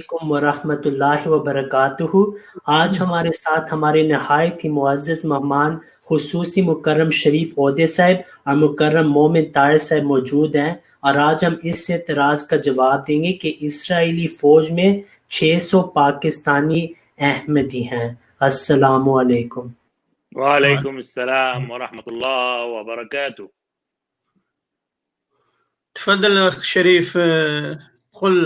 علیکم ورحمۃ اللہ وبرکاتہ۔ آج ہمارے ساتھ ہمارے نہایت ہی معزز مہمان خصوصی مکرم شریف عودے صاحب اور مکرم مومن طاہر صاحب موجود ہیں، اور آج ہم اس اعتراض کا جواب دیں گے کہ اسرائیلی فوج میں 600 پاکستانی احمدی ہیں۔ السلام علیکم۔ وعليكم السلام ورحمة الله وبركاته. تفضل أخ شريف، قل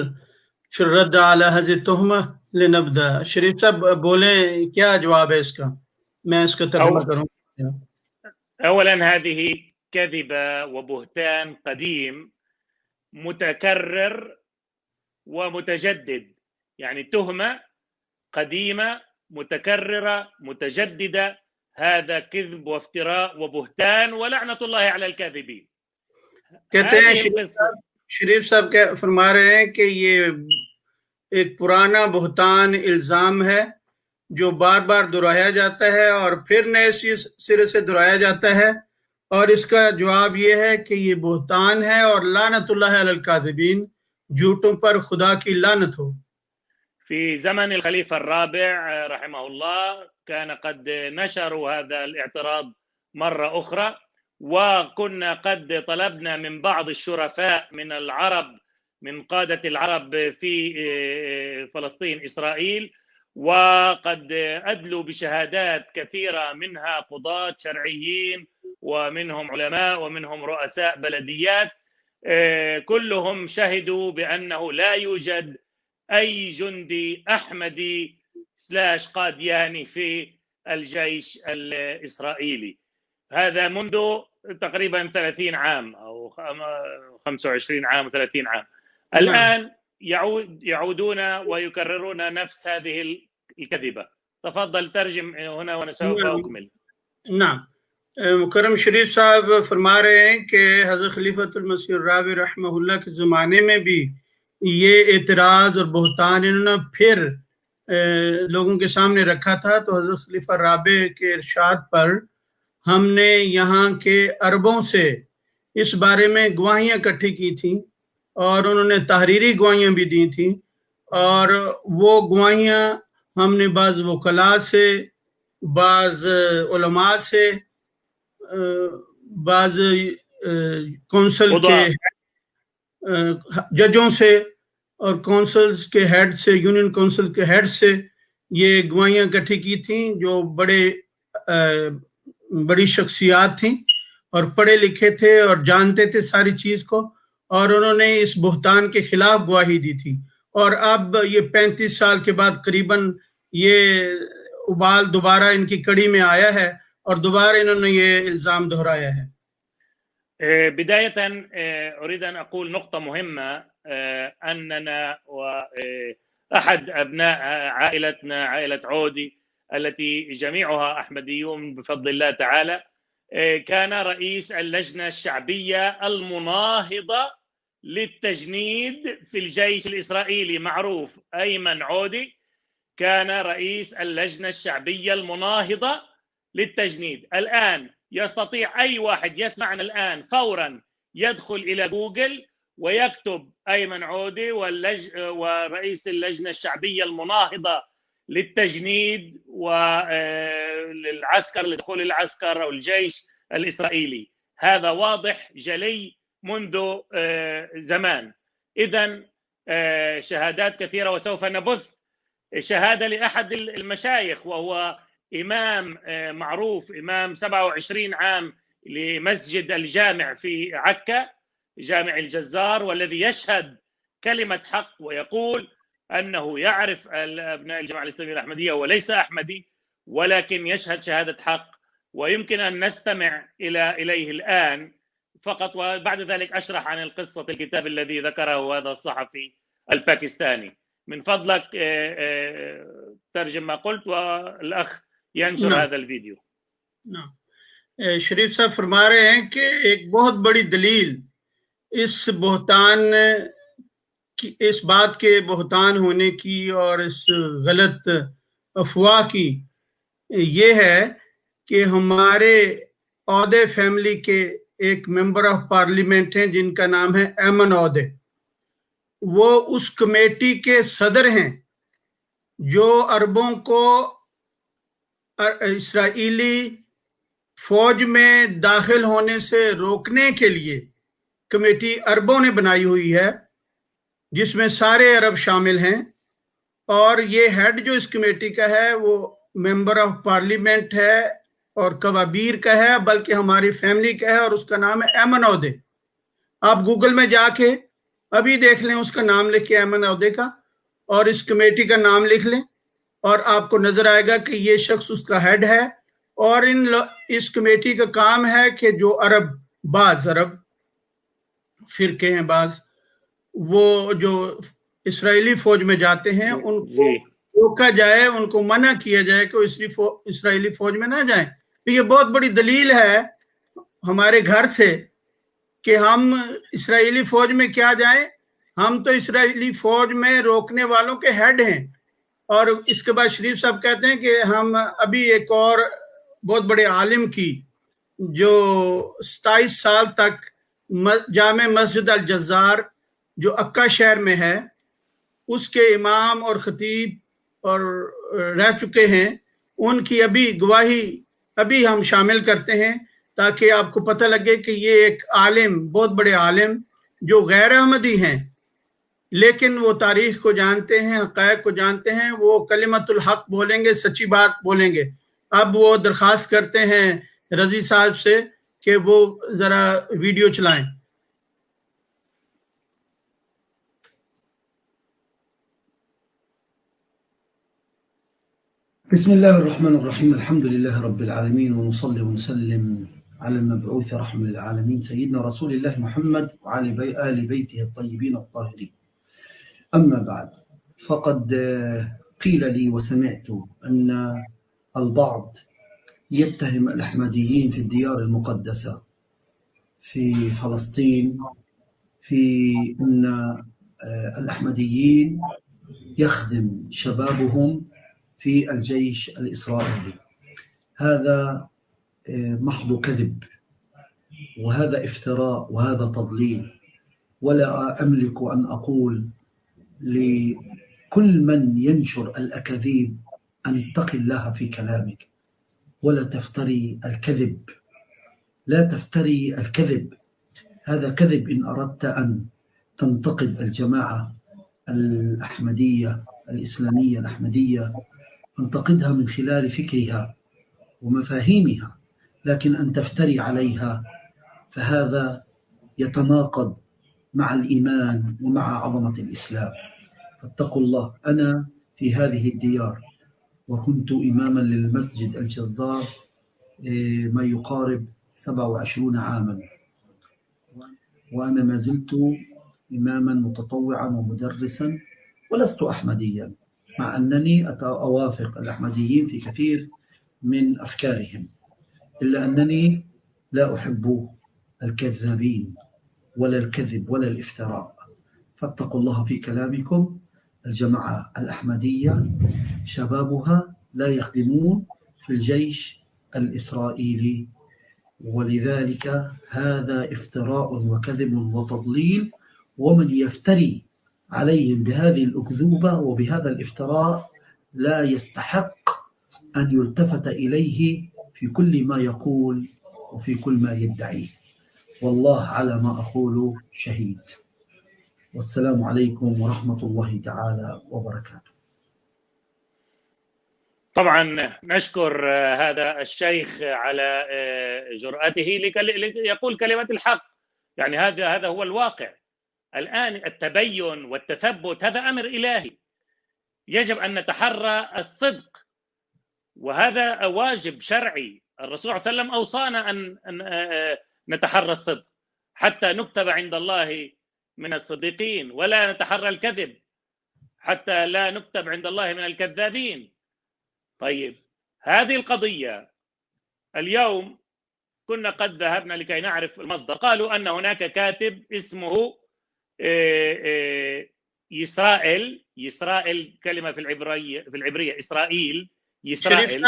في الرد على هذه التهمة لنبدأ. شریف صاحب بولیں کیا جواب ہے اس کا، میں اس کا ترجمہ کروں. أولا هذه كذبة وبهتان قديم متكرر ومتجدد، يعني تهمة قديمة متكررة متجددة، هذا كذب وافتراء وبهتان ولعنة الله على الكاذبين. کہتے ہیں شریف صاحب فرما رہے ہیں کہ یہ ایک پرانا بہتان الزام ہے جو بار بار دہرایا جاتا ہے اور پھر نئے سرے سے دہرایا جاتا ہے، اور اس کا جواب یہ ہے کہ یہ بہتان ہے اور لعنت اللہ علی الکاذبین، جھوٹوں پر خدا کی لعنت ہو. في زمن الخليفة الرابع رحمه الله كان قد نشروا هذا الاعتراض مرة أخرى، وكنا قد طلبنا من بعض الشرفاء من العرب، من قادة العرب في فلسطين إسرائيل، وقد أدلوا بشهادات كثيرة منها قضاة شرعيين ومنهم علماء ومنهم رؤساء بلديات، كلهم شهدوا بأنه لا يوجد أي جندي أحمدي / قادياني في الجيش الإسرائيلي. هذا منذ تقريبا 30 عام أو 25 عام 30 عام. الآن يعودون ويكررون نفس هذه الكذبة. تفضل ترجم هنا وسوف أكمل. نعم، مکرم شریف صاحب فرما رہے ہیں کہ حضرت خلیفۃ المسیح الرابع رحمہ اللہ کے زمانے میں بھی یہ اعتراض اور بہتان انہوں نے پھر لوگوں کے سامنے رکھا تھا. تو حضرت خلیفہ رابع کے ارشاد پر ہم نے یہاں کے عربوں سے اس بارے میں گواہیاں اکٹھی کی تھیں، اور انہوں نے تحریری گواہیاں بھی دی تھیں، اور وہ گواہیاں ہم نے بعض وکلاء سے، بعض علماء سے، بعض کونسل کے ججوں سے اور کونسلز کے ہیڈ سے، یونین کونسل کے ہیڈ سے یہ گواہیاں اکٹھی کی تھیں، جو بڑی شخصیات تھیں اور پڑھے لکھے تھے اور جانتے تھے ساری چیز کو، اور انہوں نے اس بہتان کے خلاف گواہی دی تھی. اور اب یہ 35 سال کے بعد قریباً یہ ابال دوبارہ ان کی کڑی میں آیا ہے اور دوبارہ انہوں نے یہ الزام دہرایا ہے. بداية أريد أن أقول نقطة مهمة، أننا وأحد أبناء عائلتنا عائلة عودي التي جميعها أحمديون بفضل الله تعالى، كان رئيس اللجنة الشعبية المناهضة للتجنيد في الجيش الإسرائيلي، معروف أيمن عودي كان رئيس اللجنة الشعبية المناهضة للتجنيد. الآن يستطيع أي واحد يسمعنا الآن فورا يدخل إلى جوجل ويكتب أيمن عودي ورئيس اللجنة الشعبية المناهضة للتجنيد وللعسكر، لدخول العسكر أو الجيش الإسرائيلي. هذا واضح جلي منذ زمان. إذن شهادات كثيرة، وسوف نبث شهادة لأحد المشايخ وهو إمام معروف، إمام 27 عام لمسجد الجامع في عكا، جامع الجزار، والذي يشهد كلمة حق ويقول أنه يعرف أبناء الجماعة الإسلامية الأحمدية وليس أحمدي، ولكن يشهد شهادة حق، ويمكن أن نستمع إليه الآن فقط، وبعد ذلك أشرح عن القصة الكتاب الذي ذكره هذا الصحفي الباكستاني. من فضلك ترجم ما قلت والأخ ينشر هذا الفيديو. شریف صاحب فرما رہے ہیں کہ ایک بہت بڑی دلیل اس بہتان کی، اس بات کے بہتان ہونے کی اور اس غلط افواہ کی یہ ہے کہ ہمارے عودے فیملی کے ایک ممبر آف پارلیمنٹ ہیں جن کا نام ہے ایمن عودے. وہ اس کمیٹی کے صدر ہیں جو عربوں کو اسرائیلی فوج میں داخل ہونے سے روکنے کے لیے کمیٹی عربوں نے بنائی ہوئی ہے، جس میں سارے عرب شامل ہیں، اور یہ ہیڈ جو اس کمیٹی کا ہے وہ ممبر آف پارلیمنٹ ہے اور کوابیر کا ہے، بلکہ ہماری فیملی کا ہے، اور اس کا نام ہے ایمن عودے۔ آپ گوگل میں جا کے ابھی دیکھ لیں، اس کا نام لکھ کے ایمن عودے کا، اور اس کمیٹی کا نام لکھ لیں، اور آپ کو نظر آئے گا کہ یہ شخص اس کا ہیڈ ہے۔ اور اس کمیٹی کا کام ہے کہ جو بعض عرب فرقے ہیں، بعض وہ جو اسرائیلی فوج میں جاتے ہیں، ان کو روکا جائے، ان کو منع کیا جائے کہ وہ اسرائیلی فوج میں نہ جائیں۔ تو یہ بہت بڑی دلیل ہے ہمارے گھر سے کہ ہم اسرائیلی فوج میں کیا جائیں، ہم تو اسرائیلی فوج میں روکنے والوں کے ہیڈ ہیں۔ اور اس کے بعد شریف صاحب کہتے ہیں کہ ہم ابھی ایک اور بہت بڑے عالم کی جو 27 سال تک جامع مسجد الجزار جو عکا شہر میں ہے، اس کے امام اور خطیب اور رہ چکے ہیں، ان کی ابھی گواہی ابھی ہم شامل کرتے ہیں تاکہ آپ کو پتہ لگے کہ یہ ایک عالم، بہت بڑے عالم جو غیر احمدی ہیں لیکن وہ تاریخ کو جانتے ہیں، حقائق کو جانتے ہیں، وہ کلمت الحق بولیں گے، سچی بات بولیں گے۔ اب وہ درخواست کرتے ہیں رضی صاحب سے کہ وہ ذرا ویڈیو چلائیں۔ بسم الله الرحمن الرحيم، الحمد لله رب العالمين، ونصلي ونسلم على المبعوث رحمة للعالمين سيدنا رسول الله محمد وعلى آل بيته الطيبين الطاهرين. أما بعد، فقد قيل لي وسمعت أن البعض يتهم الأحمديين في الديار المقدسة في فلسطين في أن الأحمديين يخدم شبابهم في الجيش الإسرائيلي. هذا محض كذب، وهذا افتراء، وهذا تضليل. ولا أملك أن أقول لكل من ينشر الأكاذيب أن اتق الله في كلامك، ولا تفتري الكذب، لا تفتري الكذب. هذا كذب إن أردت أن تنتقد الجماعة الأحمدية الإسلامية الأحمدية، انتقدها من خلال فكرها ومفاهيمها، لكن أن تفتري عليها فهذا يتناقض مع الإيمان ومع عظمة الإسلام. فاتقوا الله. أنا في هذه الديار وكنت إماما للمسجد الجزار ما يقارب 27 عاما، وأنا ما زلت إماما متطوعا ومدرسا، ولست أحمديا، مع أنني أوافق الأحمديين في كثير من أفكارهم، إلا أنني لا أحب الكذابين ولا الكذب ولا الافتراء. فاتقوا الله في كلامكم. الجماعة الأحمدية شبابها لا يخدمون في الجيش الإسرائيلي، ولذلك هذا افتراء وكذب وتضليل، ومن يفتري عليهم بهذه الأكذوبة وبهذا الافتراء لا يستحق أن يلتفت إليه في كل ما يقول وفي كل ما يدعي. والله على ما أقول شهيد. والسلام عليكم ورحمة الله تعالى وبركاته. طبعا نشكر هذا الشيخ على جرأته يقول كلمة الحق. يعني هذا هو الواقع الآن. التبين والتثبت هذا أمر إلهي، يجب أن نتحرى الصدق، وهذا واجب شرعي. الرسول صلى الله عليه وسلم أوصانا أن نتحرى الصدق حتى نكتب عند الله من الصديقين، ولا نتحرى الكذب حتى لا نكتب عند الله من الكذابين. طيب، هذه القضية اليوم كنا قد ذهبنا لكي نعرف المصدر. قالوا أن هناك كاتب اسمه يسرائيل، كلمة في العبرية إسرائيل، يسرائيل.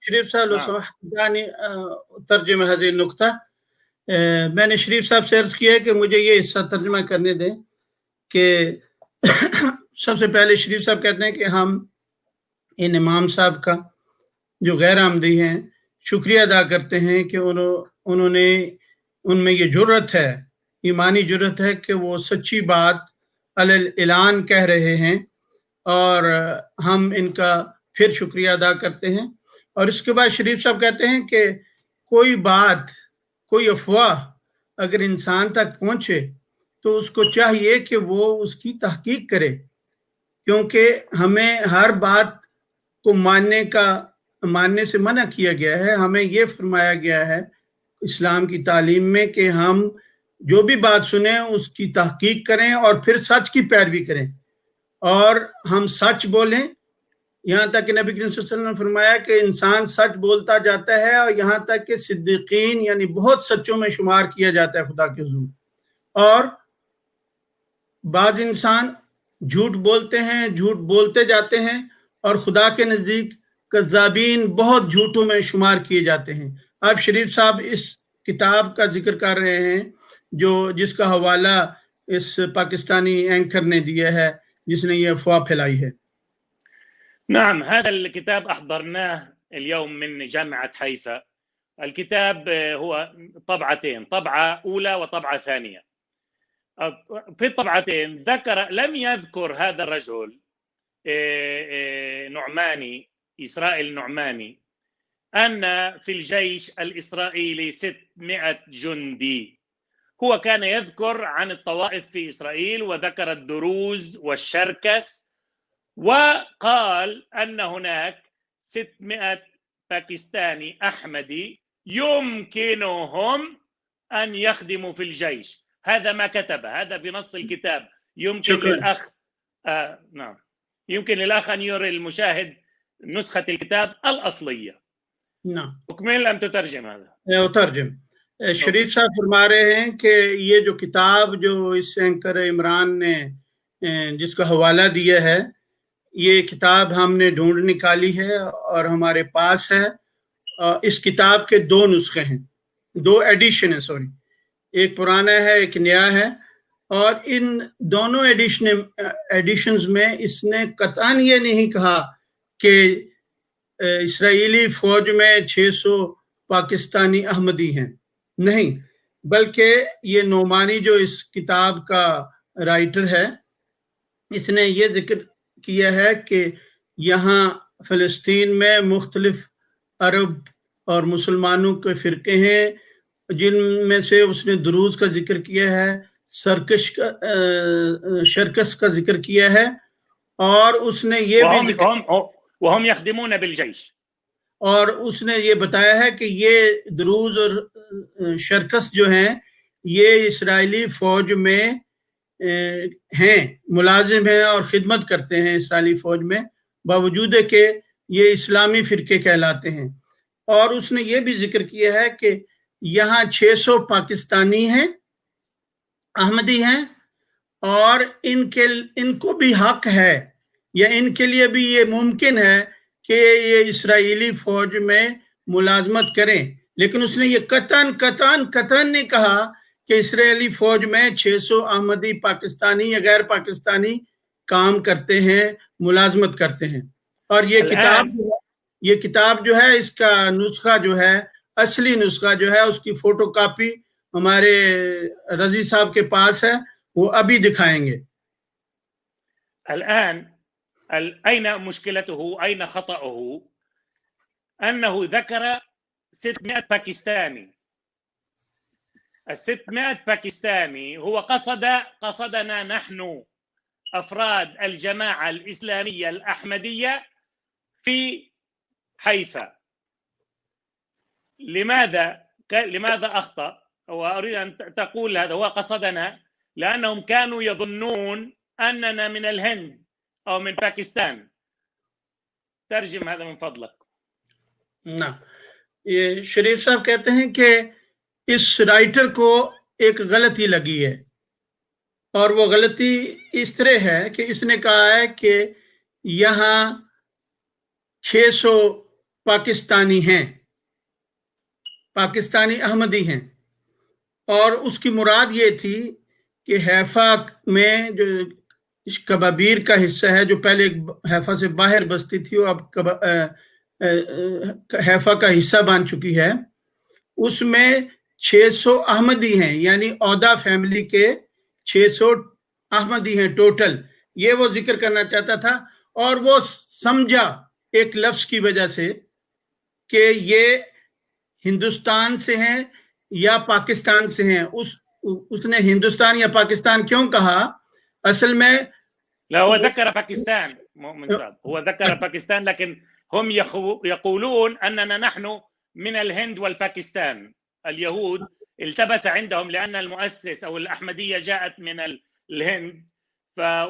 شریف صاحب لو سمحت دعني ترجمة هذه النقطة. میں نے شریف صاحب سے عرض کیا کہ مجھے یہ حصہ ترجمہ کرنے دیں کہ سب سے پہلے شریف صاحب کہتے ہیں کہ ہم ان امام صاحب کا جو غیر آمدی ہیں شکریہ ادا کرتے ہیں کہ انہوں نے ان میں یہ جرت ہے، ایمانی جرت ہے کہ وہ سچی بات اعلان کہہ رہے ہیں، اور ہم ان کا پھر شکریہ ادا کرتے ہیں۔ اور اس کے بعد شریف صاحب کہتے ہیں کہ کوئی بات، کوئی افواہ اگر انسان تک پہنچے تو اس کو چاہیے کہ وہ اس کی تحقیق کرے، کیونکہ ہمیں ہر بات کو ماننے سے منع کیا گیا ہے۔ ہمیں یہ فرمایا گیا ہے اسلام کی تعلیم میں کہ ہم جو بھی بات سنیں اس کی تحقیق کریں اور پھر سچ کی پیروی کریں، اور ہم سچ بولیں، یہاں تک کہ نبی کریم صلی اللہ علیہ وسلم نے فرمایا کہ انسان سچ بولتا جاتا ہے اور یہاں تک کہ صدیقین یعنی بہت سچوں میں شمار کیا جاتا ہے خدا کے حضور۔ اور بعض انسان جھوٹ بولتے ہیں، جھوٹ بولتے جاتے ہیں، اور خدا کے نزدیک کذابین بہت جھوٹوں میں شمار کیے جاتے ہیں۔ اب شریف صاحب اس کتاب کا ذکر کر رہے ہیں جس کا حوالہ اس پاکستانی اینکر نے دیا ہے جس نے یہ افواہ پھیلائی ہے۔ نعم، هذا الكتاب أحضرناه اليوم من جامعة حيفا. الكتاب هو طبعتين، طبعة أولى وطبعة ثانية. في الطبعتين لم يذكر هذا الرجل نعماني، إسرائيل نعماني، أن في الجيش الإسرائيلي 600 جندي. هو كان يذكر عن الطوائف في إسرائيل وذكر الدروز والشركس، وقال أن هناك 600 باكستاني أحمدي يمكنهم أن يخدموا في الجيش. هذا ما كتب، هذا بنص الكتاب. يمكن للأخ نعم، يمكن للأخ أن يري المشاهد نسخة الكتاب الأصلية. نعم، أكمل أم تترجم هذا؟ اترجم۔ شریف صاحب فرما رہے ہیں کہ یہ جو کتاب جو اس اینکر عمران نے جس کا حوالہ دیا ہے، یہ کتاب ہم نے ڈھونڈ نکالی ہے اور ہمارے پاس ہے۔ اس کتاب کے 2 نسخے ہیں، 2 ایڈیشن ہیں، سوری، ایک پرانا ہے ایک نیا ہے، اور ان دونوں ایڈیشنز میں اس نے قطعاً یہ نہیں کہا کہ اسرائیلی فوج میں 600 پاکستانی احمدی ہیں، نہیں، بلکہ یہ نعمانی جو اس کتاب کا رائٹر ہے، اس نے یہ ذکر کیا ہے کہ یہاں فلسطین میں مختلف عرب اور مسلمانوں کے فرقے ہیں، جن میں سے اس نے دروز کا ذکر کیا ہے، شرکس کا ذکر کیا ہے، اور اس نے یہ بھی وهم يخدمون بالجيش، اور اس نے یہ بتایا ہے کہ یہ دروز اور شرکس جو ہیں یہ اسرائیلی فوج میں ہیں، ملازم ہیں اور خدمت کرتے ہیں اسرائیلی فوج میں، باوجود کہ یہ اسلامی فرقے کہلاتے ہیں۔ اور اس نے یہ بھی ذکر کیا ہے کہ یہاں 600 پاکستانی ہیں، احمدی ہیں، اور ان کو بھی حق ہے یا ان کے لیے بھی یہ ممکن ہے کہ یہ اسرائیلی فوج میں ملازمت کریں، لیکن اس نے یہ قطعاً نہیں کہا کہ اسرائیلی فوج میں 600 احمدی پاکستانی یا غیر پاکستانی کام کرتے ہیں، ملازمت کرتے ہیں۔ اور یہ کتاب جو ہے اس کا نسخہ جو ہے، اصلی نسخہ جو ہے، اس کی فوٹو کاپی ہمارے رضی صاحب کے پاس ہے، وہ ابھی دکھائیں گے۔ الآن أين مشكلته؟ أين خطأه؟ أنه ذكر 600 باكستاني. 600 باكستاني هو قصدنا نحن أفراد الجماعة الإسلامية الأحمدية في حيفا. لماذا أخطأ؟ وأريد أن تقول هذا هو قصدنا لأنهم كانوا يظنون أننا من الهند أو من باكستان. ترجم هذا من فضلك۔ نعم، یہ شریف صاحب کہتے ہیں کہ اس رائٹر کو ایک غلطی لگی ہے، اور وہ غلطی اس طرح ہے کہ اس نے کہا ہے کہ یہاں 600 پاکستانی ہیں، پاکستانی احمدی ہیں، اور اس کی مراد یہ تھی کہ حیفا میں جو کبابیر کا حصہ ہے جو پہلے حیفا سے باہر بستی تھی، وہ اب حیفا کا حصہ بن چکی ہے. اس میں 600 احمدی ہیں، یعنی اودا فیملی کے 600 احمدی ہیں ٹوٹل. یہ وہ ذکر کرنا چاہتا تھا، اور وہ سمجھا ایک لفظ کی وجہ سے کہ یہ ہندوستان سے ہیں یا پاکستان سے ہیں. اس نے ہندوستان یا پاکستان کیوں کہا؟ اصل میں لا، هو ذكر باكستان مؤمن صاد، هو ذكر باكستان، لكن هم يقولون أننا نحن من الهند والباكستان. اليهود التبس عندهم لأن المؤسس أو الأحمدية جاءت من الهند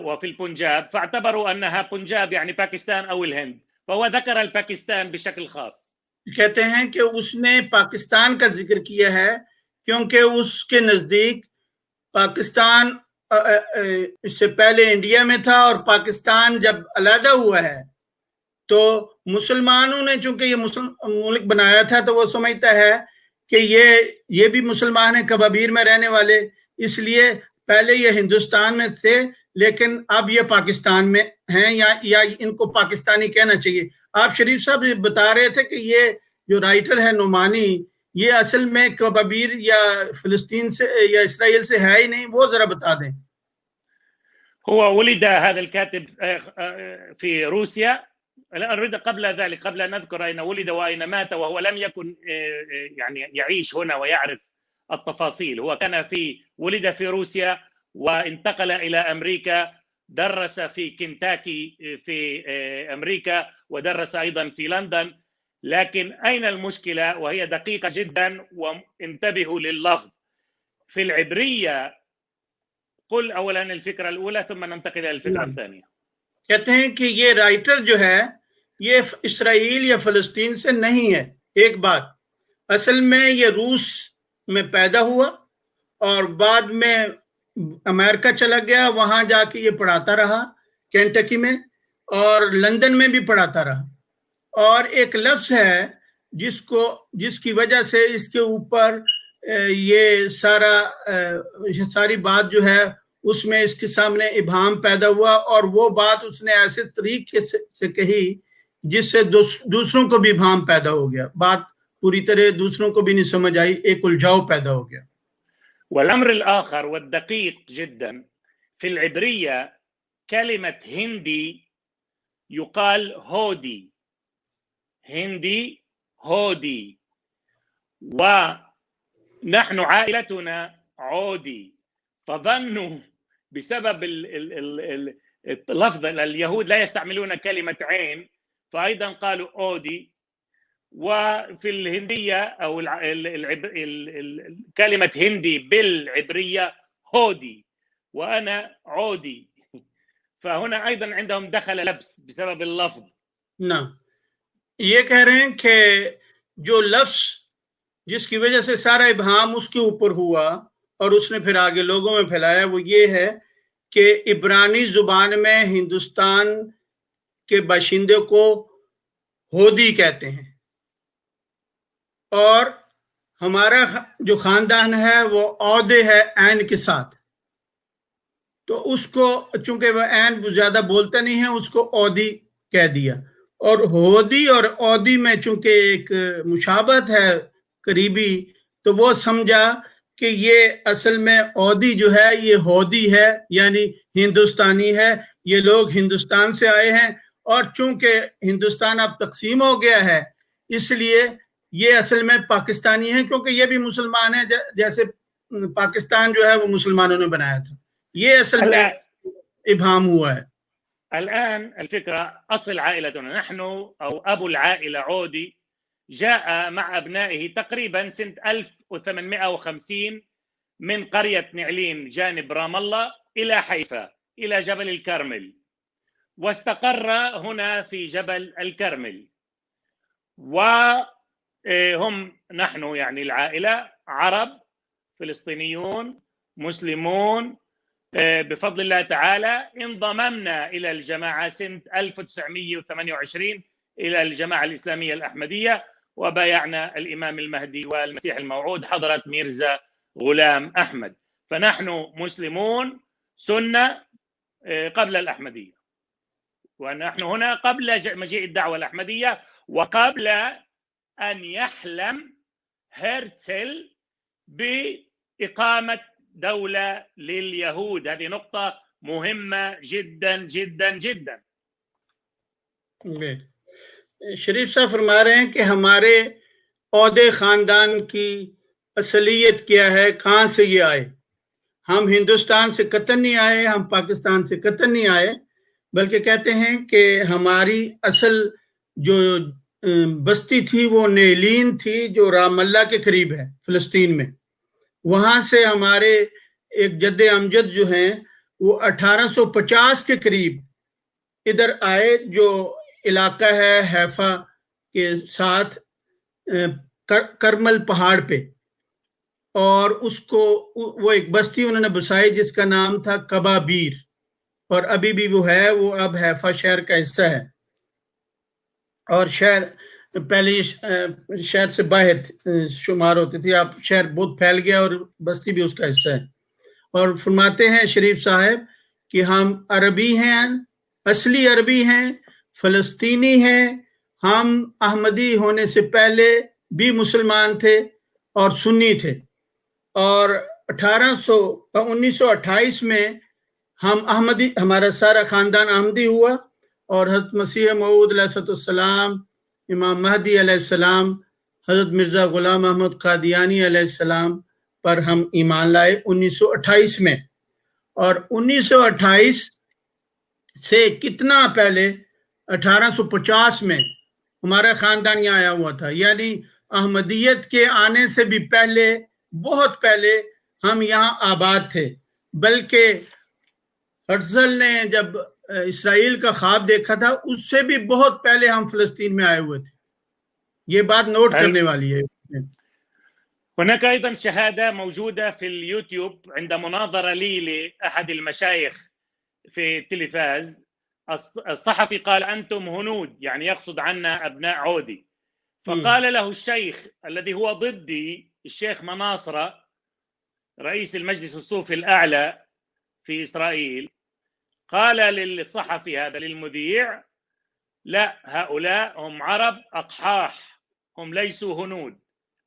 وفي البنجاب، فاعتبروا أنها بنجاب يعني باكستان أو الهند، فهو ذكر الباكستان بشكل خاص. کہتے ہیں کہ اس نے پاکستان کا ذکر کیا ہے کیونکہ اس کے نزدیک پاکستان اس سے پہلے انڈیا میں تھا، اور پاکستان جب علیحدہ ہوا ہے تو مسلمانوں نے چونکہ یہ ملک بنایا تھا تو وہ سمجھتا ہے کہ یہ بھی مسلمان ہیں، کبابیر میں رہنے والے، اس لیے پہلے یہ ہندوستان میں تھے لیکن اب یہ پاکستان میں ہیں، یا ان کو پاکستانی کہنا چاہیے. آپ شریف صاحب بتا رہے تھے کہ یہ جو رائٹر ہے نعمانی، یہ اصل میں کبابیر یا فلسطین سے یا اسرائیل سے ہے ہی نہیں، وہ ذرا بتا دیں. هو ولد هذا الكاتب في روسيا. أريد قبل ذلك، قبل أن نذكر أين ولد وأين مات، وهو لم يكن يعني يعيش هنا ويعرف التفاصيل. هو كان ولد في روسيا وانتقل إلى أمريكا، درس في كنتاكي في أمريكا، ودرس أيضا في لندن. لكن أين المشكلة؟ وهي دقيقة جدا، وانتبهوا لللفظ. في العبرية، قل أولا الفكرة الأولى ثم ننتقل إلى الفكرة الثانية. کہتے ہیں کہ یہ رائٹر جو ہے یہ اسرائیل یا فلسطین سے نہیں ہے. ایک بات، اصل میں یہ روس میں پیدا ہوا اور بعد میں امریکہ چلا گیا، وہاں جا کے یہ پڑھاتا رہا کینٹکی میں، اور لندن میں بھی پڑھاتا رہا. اور ایک لفظ ہے جس کی وجہ سے اس کے اوپر یہ ساری بات جو ہے اس میں اس کے سامنے ابہام پیدا ہوا، اور وہ بات اس نے ایسے طریقے سے کہی جس سے دوسروں کو بھی ابہام پیدا ہو گیا، بات پوری طرح دوسروں کو بھی نہیں سمجھ آئی، ایک الجھاؤ پیدا ہو گیا. والأمر الآخر والدقيق جدا، في العبرية كلمة هندي يقال هودي، هندي هودي، ونحن عائلتنا عودي، فظنوا بسبب اللفظ اليهود لا يستعملون كلمة عين، فأيضا قالوا أودي. وفي الهندية أو كلمة هندي بالعبرية هودي، وأنا عودي، فهنا أيضا عندهم دخل لبس بسبب اللفظ. نعم، یہ کہہ رہے ہیں کہ جو لفظ جس کی وجہ سے سارا ابہام اس کے اوپر ہوا اور اس نے پھر آگے لوگوں میں پھیلایا، وہ یہ ہے کہ عبرانی زبان میں ہندوستان کے باشندے کو ہودی کہتے ہیں، اور ہمارا جو خاندان ہے وہ عہدے ہے عین کے ساتھ، تو اس کو چونکہ وہ عین زیادہ بولتا نہیں ہے اس کو عودی کہہ دیا. اور ہودی اور عودی میں چونکہ ایک مشابہت ہے قریبی، تو وہ سمجھا کہ یہ اصل میں عودی جو ہے یہ ہودی ہے، یعنی ہندوستانی ہے، یہ لوگ ہندوستان سے آئے ہیں، اور چونکہ ہندوستان اب تقسیم ہو گیا ہے اس لیے یہ اصل میں پاکستانی ہیں، کیونکہ یہ بھی مسلمان ہیں جیسے پاکستان جو ہے وہ مسلمانوں نے بنایا تھا. یہ اصل میں ابہام ہوا ہے. الآن الفكرة، أصل عائلتنا نحن أو أبو العائلة عودي جاء مع أبنائه تقريبا سنة 1850 من قرية نعلين جانب رام الله إلى حيفا إلى جبل الكرمل، واستقر هنا في جبل الكرمل. وهم نحن يعني العائلة عرب فلسطينيون مسلمون، بفضل الله تعالى انضممنا إلى الجماعة سنة 1928 إلى الجماعة الإسلامية الأحمدية، وبايعنا الإمام المهدي والمسيح الموعود حضرة ميرزا غلام أحمد. فنحن مسلمون سنة قبل الأحمدية، ونحن هنا قبل مجيء الدعوة الأحمدية وقبل أن يحلم هرتزل بإقامة دولة لليهود. هذه نقطة مهمة جدا جدا جدا. شریف صاحب فرما رہے ہیں کہ ہمارے عہدے خاندان کی اصلیت کیا ہے، کہاں سے یہ آئے. ہم ہندوستان سے قطعاً نہیں آئے، ہم پاکستان سے قطعاً نہیں آئے، بلکہ کہتے ہیں کہ ہماری اصل جو بستی تھی وہ نیلین تھی، جو رام اللہ کے قریب ہے فلسطین میں. وہاں سے ہمارے ایک جد امجد جو ہیں وہ 1850 کے قریب ادھر آئے، جو علاقہ ہے حیفا کے ساتھ کرمل پہاڑ پہ، اور اس کو وہ ایک بستی انہوں نے بسائی جس کا نام تھا کبابیر، اور ابھی بھی وہ ہے، وہ اب حیفا شہر کا حصہ ہے. اور شہر پہلے شہر سے باہر شمار ہوتی تھی، اب شہر بہت پھیل گیا اور بستی بھی اس کا حصہ ہے. اور فرماتے ہیں شریف صاحب کہ ہم عربی ہیں، اصلی عربی ہیں، فلسطینی ہیں. ہم احمدی ہونے سے پہلے بھی مسلمان تھے اور سنی تھے، اور 1928 میں ہم احمدی، ہمارا سارا خاندان احمدی ہوا، اور حضرت مسیح موعود علیہ السلام، امام مہدی علیہ السلام، حضرت مرزا غلام احمد قادیانی علیہ السلام پر ہم ایمان لائے 1928 میں. اور 1928 سے کتنا پہلے 1850 میں ہمارا خاندان یہاں آیا ہوا تھا، یعنی احمدیت کے آنے سے بھی پہلے، بہت پہلے ہم یہاں آباد تھے. بلکہ ہرتزل نے جب اسرائیل کا خواب دیکھا تھا اس سے بھی بہت پہلے ہم فلسطین میں آئے ہوئے تھے. یہ بات نوٹ کرنے والی ہے. هناك أيضا شهادة موجودة في اليوتيوب عند مناظرة لي لأحد المشايخ في التلفاز. الصحفي قال أنتم هنود، يعني يقصد عنا أبناء عودي. فقال له الشيخ الذي هو ضدي، الشيخ مناصرة رئيس المجلس الصوفي الأعلى في إسرائيل، قال للصحفي هذا للمذيع: لا، هؤلاء هم عرب أقحاح، هم ليسوا هنود.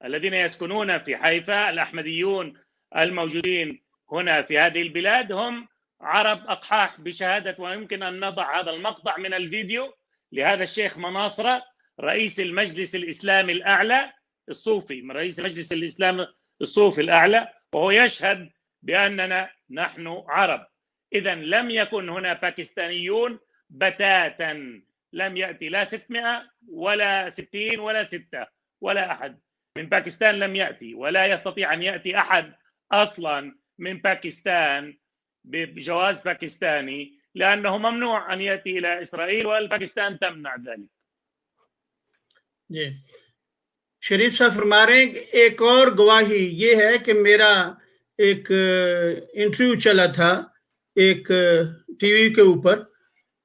الذين يسكنون في حيفا الأحمديون الموجودين هنا في هذه البلاد هم عرب أقحاح بشهادة. ويمكن أن نضع هذا المقطع من الفيديو لهذا الشيخ مناصرة رئيس المجلس الإسلامي الأعلى الصوفي، رئيس مجلس الإسلام الصوفي الأعلى، وهو يشهد بأننا نحن عرب. إذن لم يكن هنا باكستانيون بتاتا، لم يأتي لا 600 ولا 60 ولا 6 ولا أحد من باكستان لم يأتي، ولا يستطيع أن يأتي أحد أصلا من باكستان بجواز باكستاني، لأنه ممنوع أن يأتي إلى إسرائيل والباكستان تمنع ذلك. جی شریف صاحب فرما رہے ہیں کہ ایک اور گواہی یہ ہے کہ میرا ایک انٹرویو چلا تھا ایک ٹی وی کے اوپر،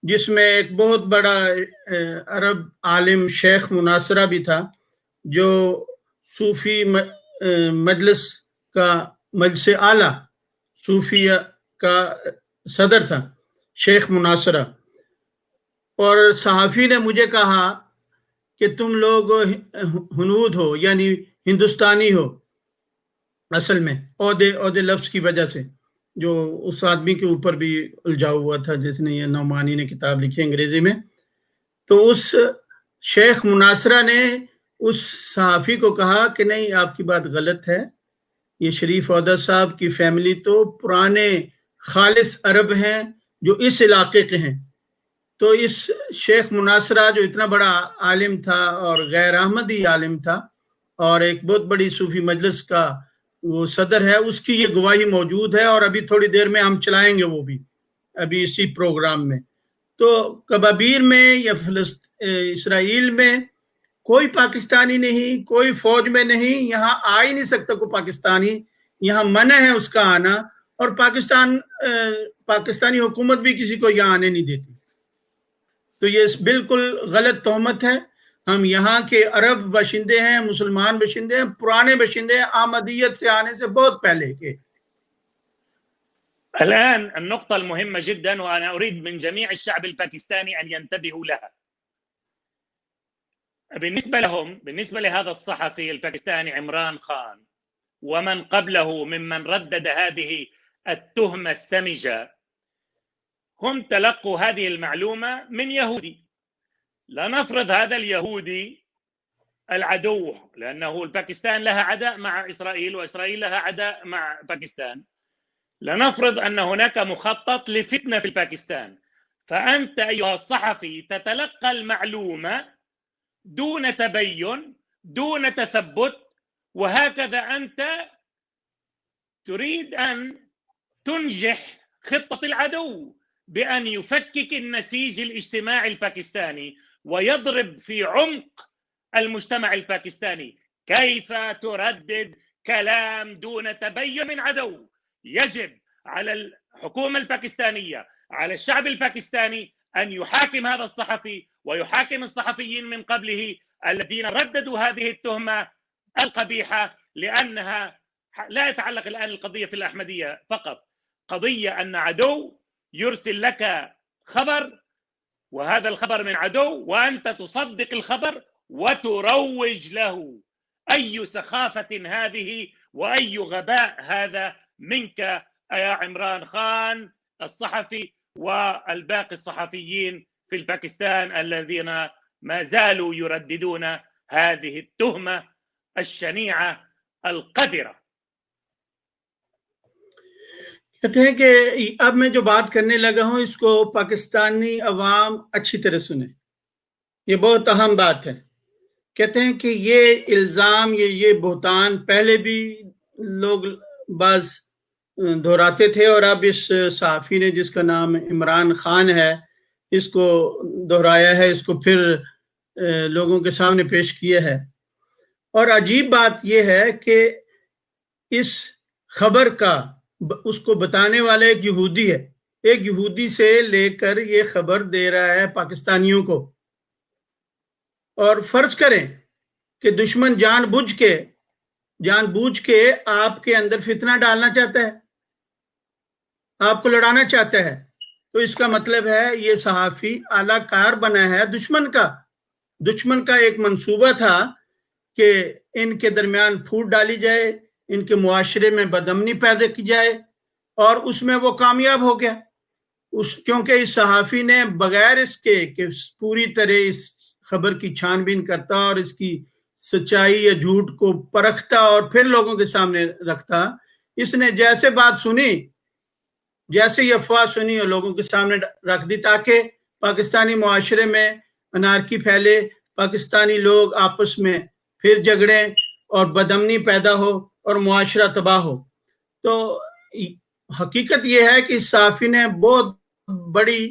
جس میں ایک بہت بڑا عرب عالم شیخ مناصرہ بھی تھا، جو صوفی مجلس کا، مجلس اعلیٰ صوفیہ کا صدر تھا، شیخ مناصرہ. اور صحافی نے مجھے کہا کہ تم لوگ ہنود ہو، یعنی ہندوستانی ہو اصل میں، عہدے لفظ کی وجہ سے، جو اس آدمی کے اوپر بھی الجھا ہوا تھا جس نے یہ نعمانی نے کتاب لکھی انگریزی میں. تو اس شیخ مناصرہ نے اس صحافی کو کہا کہ نہیں، آپ کی بات غلط ہے، یہ شریف عہدہ صاحب کی فیملی تو پرانے خالص عرب ہیں جو اس علاقے کے ہیں. تو اس شیخ مناصرہ جو اتنا بڑا عالم تھا اور غیر احمدی عالم تھا اور ایک بہت بڑی صوفی مجلس کا وہ صدر ہے، اس کی یہ گواہی موجود ہے، اور ابھی تھوڑی دیر میں ہم چلائیں گے وہ بھی ابھی اسی پروگرام میں. تو کبابیر میں یا اسرائیل میں کوئی پاکستانی نہیں، کوئی فوج میں نہیں، یہاں آ ہی نہیں سکتا کوئی پاکستانی، یہاں منع ہے اس کا آنا، اور پاکستانی حکومت بھی کسی کو یہاں آنے نہیں دیتی. تو یہ بالکل غلط تہمت ہے. ہم یہاں کے عرب باشندے ہیں، مسلمان باشندے ہیں، پرانے باشندے ہیں، احمدیت سے آنے سے بہت پہلے کے. نعم. 1928 الآن النقطة المهمة جدا، وأنا أريد من جميع الشعب الباكستاني أن ينتبهوا لها. بالنسبة لهذا الصحفي الباكستاني عمران خان ومن قبله ممن ردد هذه التهمة السمجة، هم تلقوا هذه المعلومة من يهودي. لنفرض هذا اليهودي العدو، لأنه الباكستان لها عداء مع إسرائيل وإسرائيل لها عداء مع باكستان. لنفرض أن هناك مخطط لفتنة في الباكستان، فأنت أيها الصحفي تتلقى المعلومة دون تبين، دون تثبت، وهكذا أنت تريد أن تنجح خطة العدو بأن يفكك النسيج الاجتماعي الباكستاني ويضرب في عمق المجتمع الباكستاني. كيف تردد كلام دون تبين من عدو؟ يجب على الحكومة الباكستانية، على الشعب الباكستاني، أن يحاكم هذا الصحفي ويحاكم الصحفيين من قبله الذين رددوا هذه التهمة القبيحة، لأنها لا يتعلق الآن القضية في الأحمدية فقط، قضية أن عدو يرسل لك خبر وهذا الخبر من عدو وأنت تصدق الخبر وتروج له. أي سخافة هذه وأي غباء هذا منك يا عمران خان الصحفي والباقي الصحفيين في الباكستان الذين ما زالوا يرددون هذه التهمة الشنيعة القذرة. کہتے ہیں کہ اب میں جو بات کرنے لگا ہوں اس کو پاکستانی عوام اچھی طرح سنیں، یہ بہت اہم بات ہے۔ کہتے ہیں کہ یہ الزام، یہ بہتان پہلے بھی لوگ بعض دہراتے تھے، اور اب اس صحافی نے جس کا نام عمران خان ہے اس کو دہرایا ہے، اس کو پھر لوگوں کے سامنے پیش کیا ہے۔ اور عجیب بات یہ ہے کہ اس خبر کا اس کو بتانے والا ایک یہودی ہے، ایک یہودی سے لے کر یہ خبر دے رہا ہے پاکستانیوں کو۔ اور فرض کریں کہ دشمن جان بوجھ کے آپ کے اندر فتنہ ڈالنا چاہتا ہے، آپ کو لڑانا چاہتا ہے، تو اس کا مطلب ہے یہ صحافی اعلی کار بنا ہے دشمن کا ایک منصوبہ تھا کہ ان کے درمیان پھوٹ ڈالی جائے، ان کے معاشرے میں بدامنی پیدا کی جائے، اور اس میں وہ کامیاب ہو گیا۔ کیونکہ اس صحافی نے بغیر اس کے کہ پوری طرح اس خبر کی چھان بین کرتا اور اس کی سچائی یا جھوٹ کو پرکھتا اور پھر لوگوں کے سامنے رکھتا، اس نے جیسے بات سنی، جیسے یہ افواہ سنی اور لوگوں کے سامنے رکھ دی تاکہ پاکستانی معاشرے میں انارکی پھیلے، پاکستانی لوگ آپس میں پھر جھگڑیں اور بدامنی پیدا ہو اور معاشرہ تباہ ہو۔ تو حقیقت یہ ہے کہ صحافی نے بہت بڑی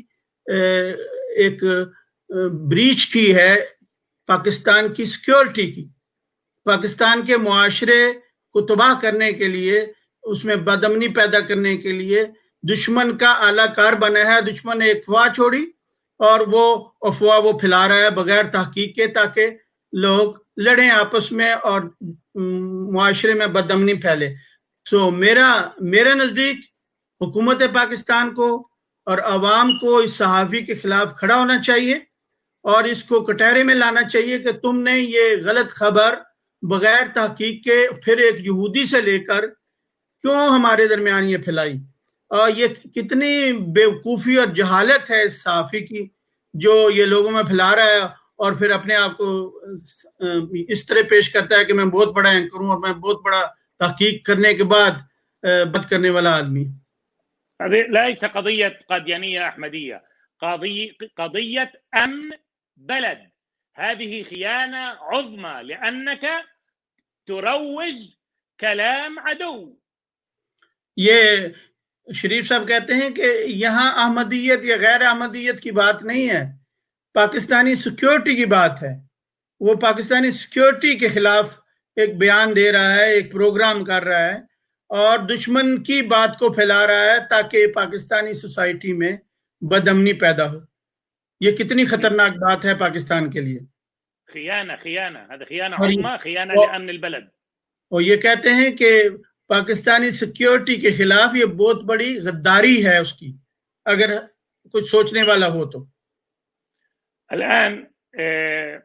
ایک بریچ کی ہے پاکستان کی سیکیورٹی کی، پاکستان کے معاشرے کو تباہ کرنے کے لیے، اس میں بدامنی پیدا کرنے کے لیے دشمن کا اعلی کار بنا ہے۔ دشمن نے ایک افواہ چھوڑی اور وہ افواہ وہ پھیلا رہا ہے بغیر تحقیق کے تاکہ لوگ لڑیں آپس میں اور معاشرے میں بدامنی پھیلے۔ تو میرے نزدیک حکومت پاکستان کو اور عوام کو اس صحافی کے خلاف کھڑا ہونا چاہیے اور اس کو کٹہرے میں لانا چاہیے کہ تم نے یہ غلط خبر بغیر تحقیق کے پھر ایک یہودی سے لے کر کیوں ہمارے درمیان یہ پھیلائی، اور یہ کتنی بیوقوفی اور جہالت ہے اس صحافی کی جو یہ لوگوں میں پھیلا رہا ہے اور پھر اپنے آپ کو اس طرح پیش کرتا ہے کہ میں بہت بڑا اینکر ہوں اور میں بہت بڑا تحقیق کرنے کے بعد بات کرنے والا آدمی۔ ليس قضية قاديانية أحمدية، قضية أمن بلد. هذه خيانة عظمى لأنك تروج كلام عدو. یہ شریف صاحب کہتے ہیں کہ یہاں احمدیت یا غیر احمدیت کی بات نہیں ہے، پاکستانی سیکیورٹی کی بات ہے۔ وہ پاکستانی سیکیورٹی کے خلاف ایک بیان دے رہا ہے، ایک پروگرام کر رہا ہے اور دشمن کی بات کو پھیلا رہا ہے تاکہ پاکستانی سوسائٹی میں بدامنی پیدا ہو۔ یہ کتنی خطرناک بات ہے پاکستان کے لیے۔ خیانة، هذا خیانة عظمى، خیانة لأمن البلد۔ اور یہ کہتے ہیں کہ پاکستانی سیکیورٹی کے خلاف یہ بہت بڑی غداری ہے اس کی، اگر کچھ سوچنے والا ہو تو۔ الآن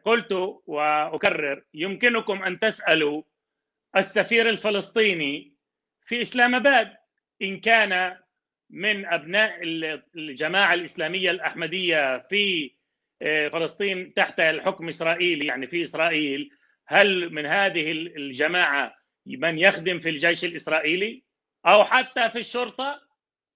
قلت وأكرر يمكنكم أن تسألوا السفير الفلسطيني في إسلام آباد إن كان من أبناء الجماعة الإسلامية الأحمدية في فلسطين تحت الحكم الإسرائيلي، يعني في إسرائيل، هل من هذه الجماعة من يخدم في الجيش الإسرائيلي أو حتى في الشرطة؟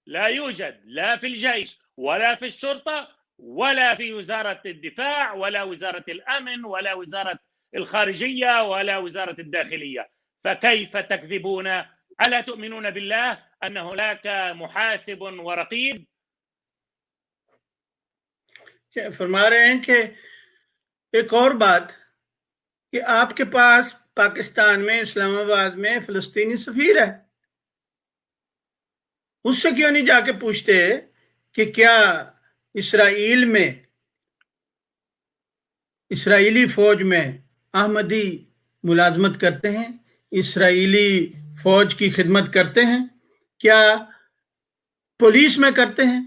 لا يوجد، لا في الجيش ولا في الشرطة ولا في وزارة الدفاع ولا وزارة الأمن ولا وزارة الخارجية ولا وزارة الداخلية. فكيف تكذبون؟ ألا تؤمنون بالله أن هناك محاسب ورقيب؟ فرما رہے ہیں کہ ایک اور بات کہ آپ کے پاس پاکستان میں اسلام آباد میں فلسطینی سفیر ہے، اس سے کیوں نہیں جا کے پوچھتے کہ کیا اسرائیل میں، اسرائیلی فوج میں احمدی ملازمت کرتے ہیں، اسرائیلی فوج کی خدمت کرتے ہیں، کیا پولیس میں کرتے ہیں؟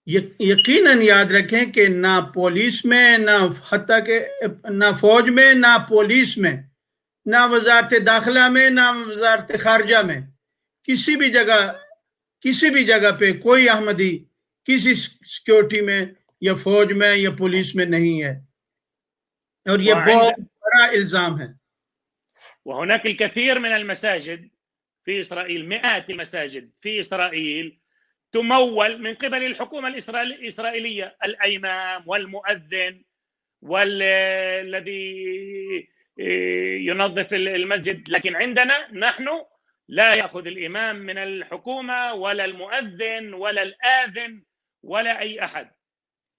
یقیناً یاد رکھیں کہ نہ پولیس میں، نہ حتیٰ کہ نہ فوج میں، نہ پولیس میں، نہ وزارت داخلہ میں، نہ وزارت خارجہ میں، کسی بھی جگہ پہ کوئی احمدی کسی سیکیورٹی میں یا فوج میں یا پولیس میں نہیں ہے، اور یہ بہت بڑا الزام ہے۔ وهناك الكثير من المساجد في إسرائيل، مئات المساجد في إسرائيل تمول من قبل الحكومة الإسرائيلية، الإمام والمؤذن والذي ينظف المسجد، لكن عندنا نحن لا يأخذ الإمام من الحكومة ولا المؤذن ولا الآذن ولا أي أحد،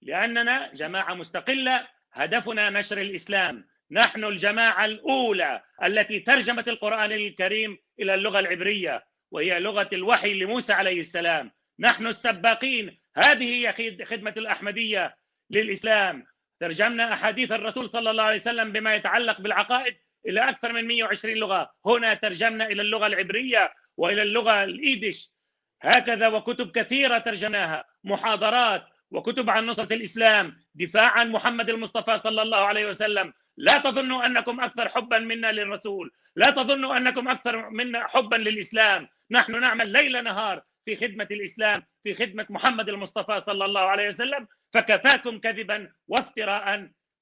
لأننا جماعة مستقلة هدفنا نشر الإسلام. نحن الجماعة الأولى التي ترجمت القرآن الكريم إلى اللغة العبرية وهي لغة الوحي لموسى عليه السلام. نحن السباقين، هذه هي خدمة الأحمدية للإسلام. ترجمنا أحاديث الرسول صلى الله عليه وسلم بما يتعلق بالعقائد إلى أكثر من 120 لغة، هنا ترجمنا إلى اللغة العبرية وإلى اللغة الإيديش، هكذا وكتب كثيرة ترجمناها، محاضرات وكتب عن نصرة الإسلام، دفاع عن محمد المصطفى صلى الله عليه وسلم. لا تظنوا أنكم أكثر حبا منا للرسول، لا تظنوا أنكم أكثر منا حبا للإسلام. نحن نعمل ليل نهار في خدمة الإسلام، في خدمة محمد المصطفى صلى الله عليه وسلم، فكفاكم كذبا وافتراء.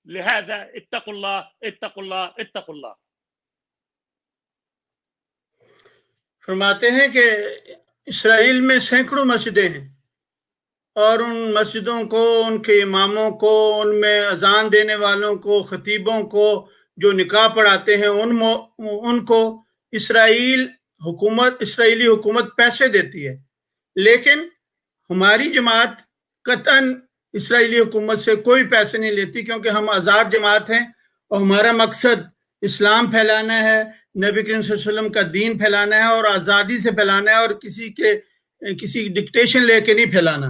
لهذا اتقوا الله اتقوا الله اتقوا الله. فرماتے ہیں کہ اسرائیل میں سینکڑوں مسجدیں ہیں، اور ان مسجدوں کو، ان کے اماموں کو، ان میں اذان دینے والوں کو، خطیبوں کو جو نکاح پڑھاتے ہیں، ان کو اسرائیلی حکومت پیسے دیتی ہے، لیکن ہماری جماعت قطعاً اسرائیلی حکومت سے کوئی پیسے نہیں لیتی، کیونکہ ہم آزاد جماعت ہیں اور ہمارا مقصد اسلام پھیلانا ہے، نبی کریم صلی اللہ علیہ وسلم کا دین پھیلانا ہے، اور آزادی سے پھیلانا ہے، اور کسی ڈکٹیشن لے کے نہیں پھیلانا۔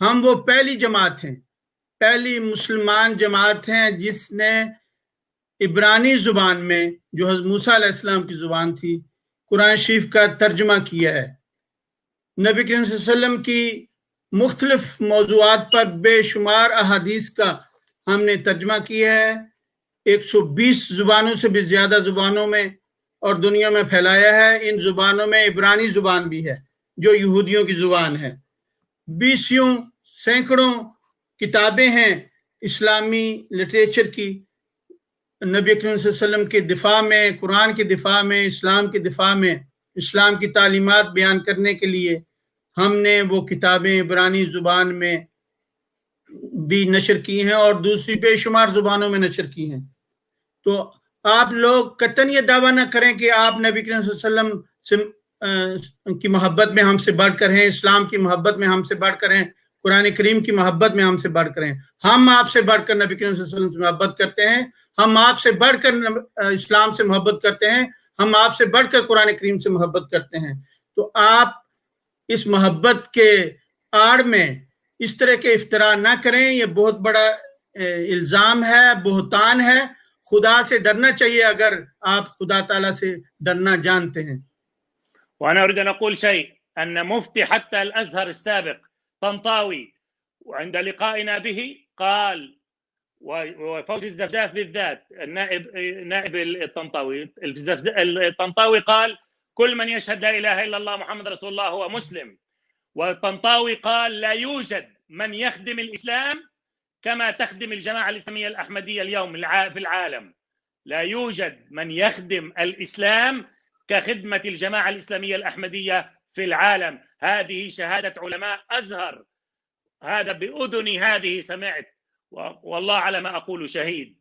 ہم وہ پہلی جماعت ہیں، پہلی مسلمان جماعت ہیں جس نے عبرانی زبان میں، جو حضرت موسیٰ علیہ السلام کی زبان تھی، قرآن شریف کا ترجمہ کیا ہے۔ نبی کریم صلی اللہ علیہ وسلم کی مختلف موضوعات پر بے شمار احادیث کا ہم نے ترجمہ کیا ہے، 120 زبانوں سے بھی زیادہ زبانوں میں، اور دنیا میں پھیلایا ہے۔ ان زبانوں میں عبرانی زبان بھی ہے جو یہودیوں کی زبان ہے۔ 20 سینکڑوں کتابیں ہیں اسلامی لٹریچر کی، نبی کریم صلی اللہ علیہ وسلم کے دفاع میں، قرآن کے دفاع میں، اسلام کے دفاع میں، اسلام کی تعلیمات بیان کرنے کے لیے ہم نے وہ کتابیں عبرانی زبان میں بھی نشر کی ہیں، اور دوسری بے شمار زبانوں میں نشر کی ہیں۔ تو آپ لوگ قطعاً یہ دعویٰ نہ کریں کہ آپ نبی کریم صلی اللہ علیہ وسلم کی محبت میں ہم سے بڑھ کر ہیں، اسلام کی محبت میں ہم سے بڑھ کر ہیں، قرآن کریم کی محبت میں ہم سے بڑھ کر ہیں۔ ہم آپ سے بڑھ کر نبی کریم صلی اللہ علیہ وسلم سے محبت کرتے ہیں، ہم آپ سے بڑھ کر اسلام سے محبت کرتے ہیں، ہم آپ سے بڑھ کر قرآن کریم سے محبت کرتے ہیں۔ تو آپ اس محبت کے آڑ میں اس طرح کے افتراء نہ کریں، یہ بہت بڑا الزام ہے، بہتان ہے۔ خدا سے ڈرنا چاہیے اگر آپ خدا تعالیٰ سے ڈرنا جانتے ہیں. وأنا أريد أن أقول شيء، أن مفتي حتى الأزهر السابق طنطاوي وعند لقائنا به قال، وفوزي الزفزاف بالذات نائب الطنطاوي، الطنطاوي قال كل من يشهد لا إله إلا الله محمد رسول الله هو مسلم. والطنطاوي قال لا يوجد من يخدم الإسلام كما تخدم الجماعة الإسلامية الأحمدية اليوم في العالم. لا يوجد من يخدم الإسلام كخدمة الجماعة الإسلامية الأحمدية في العالم. هذه شهادة علماء أزهر، هذا بأذني هذه سمعت، والله على ما أقول شهيد.